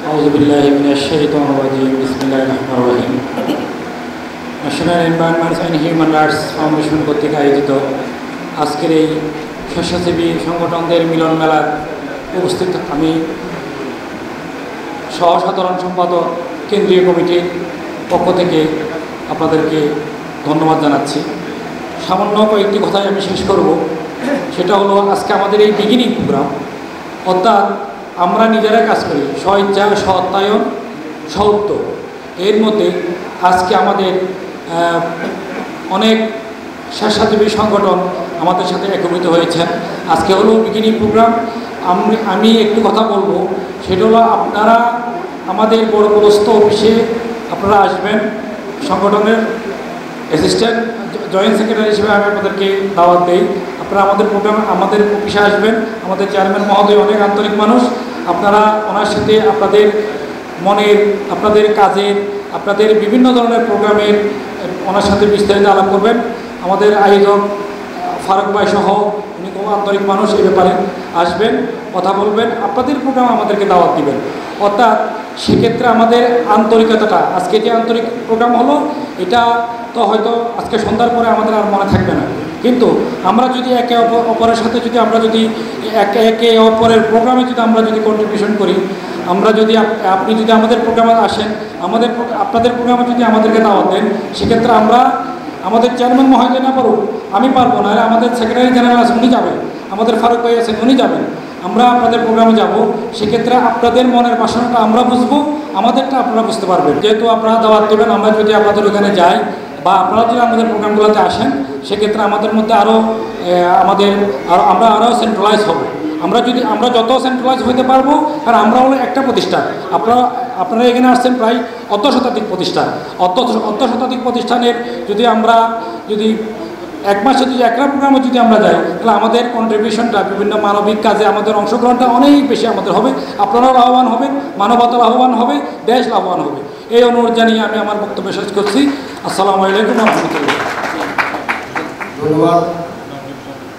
আউযুবিল্লাহি মিনাশ শাইতানির রাজিম। বিসমিল্লাহির রহমানির রহিম। National environment and human rights foundation কর্তৃক আয়োজিত আজকের এই স্বেচ্ছাসেবী সংগঠনদের মিলন মেলার উপস্থিত আমি সহসাধারণ সম্পাদক কেন্দ্রীয় কমিটির পক্ষ থেকে আপনাদেরকে ধন্যবাদ জানাচ্ছি। সামান্য কয়েকটি কথাই আমি শেষ করব। সেটা হলো আজকে আমাদের এই বিগিনিং প্রোগ্রাম, অর্থাৎ আমরা নিজেরা কাজ করি স্বইচ্ছা, সত্যায়ন, সৌদ্যোগ। এর মধ্যে আজকে আমাদের অনেক স্বেচ্ছাসেবী সংগঠন আমাদের সাথে একত্রিত হয়েছেন। আজকে হলো বিগিনিং প্রোগ্রাম। আমি একটু কথা বলবো, সেটা হলো আপনারা আমাদের বড় অফিসে আপনারা আসবেন। সংগঠনের অ্যাসিস্ট্যান্ট জয়েন্ট সেক্রেটারি হিসেবে আমি আপনাদেরকে দাওয়াত দিই। আপনারা আমাদের প্রোগ্রামে আমাদের অফিসে আসবেন। আমাদের চেয়ারম্যান মহোদয় অনেক আন্তরিক মানুষ। আপনারা ওনার সাথে আপনাদের মনের, আপনাদের কাজের, আপনাদের বিভিন্ন ধরনের প্রোগ্রামের ওনার সাথে বিস্তারিত আলাপ করবেন। আমাদের আয়োজক ফারুক ভাই সহ উনি খুব আন্তরিক মানুষ, এই ব্যাপারে আসবেন, কথা বলবেন, আপনাদের প্রোগ্রাম আমাদেরকে দাওয়াত দিবেন। অর্থাৎ সেক্ষেত্রে আমাদের আন্তরিকতাটা, আজকে যে আন্তরিক প্রোগ্রাম হলো এটা তো হয়তো আজকে সন্ধ্যার পরে আমাদের আর মনে থাকবে না, কিন্তু আমরা যদি একে অপরের সাথে যদি আমরা যদি একে অপরের প্রোগ্রামে যদি আমরা যদি কন্ট্রিবিউশন করি, আমরা যদি আপনি যদি আমাদের প্রোগ্রামে আসেন, আপনাদের প্রোগ্রামে যদি আমাদেরকে দাওয়াত দেন, সেক্ষেত্রে আমরা আমাদের চেয়ারম্যান মহোদয় না পারুক, আমি পারবো না, আমাদের সেক্রেটারি জেনারেল আছেন উনি যাবেন, আমাদের ফারুক ভাই আছেন উনি যাবেন, আমরা আপনাদের প্রোগ্রামে যাব। সেক্ষেত্রে আপনাদের মনের বাসনাটা আমরা বুঝবো, আমাদেরটা আপনারা বুঝতে পারবেন। যেহেতু আপনারা দাওয়াত দেবেন, আমরা যদি আপনাদের ওখানে যাই বা আপনারা যদি আমাদের প্রোগ্রামগুলোতে আসেন, সেক্ষেত্রে আমাদের মধ্যে আমরা আরও সেন্ট্রালাইজ হব। আমরা যত সেন্ট্রালাইজ হতে পারবো, কারণ আমরা হলো একটা প্রতিষ্ঠান। আপনারা এখানে আসছেন প্রায় অর্ধশতাধিক প্রতিষ্ঠান। অর্ধশতাধিক প্রতিষ্ঠানের যদি আমরা এক মাসে যদি একটা প্রোগ্রামে যদি আমরা যাই, তাহলে আমাদের কন্ট্রিবিউশনটা বিভিন্ন মানবিক কাজে আমাদের অংশগ্রহণটা অনেক বেশি আমাদের হবে। আপনারাও লাভবান হবেন, মানবতা লাভবান হবে, দেশ লাভবান হবে। এই অনুরোধ জানিয়ে আমি আমার বক্তব্য শেষ করছি। আসসালামু আলাইকুম ওয়া রাহমাতুল্লাহ। ধন্যবাদ।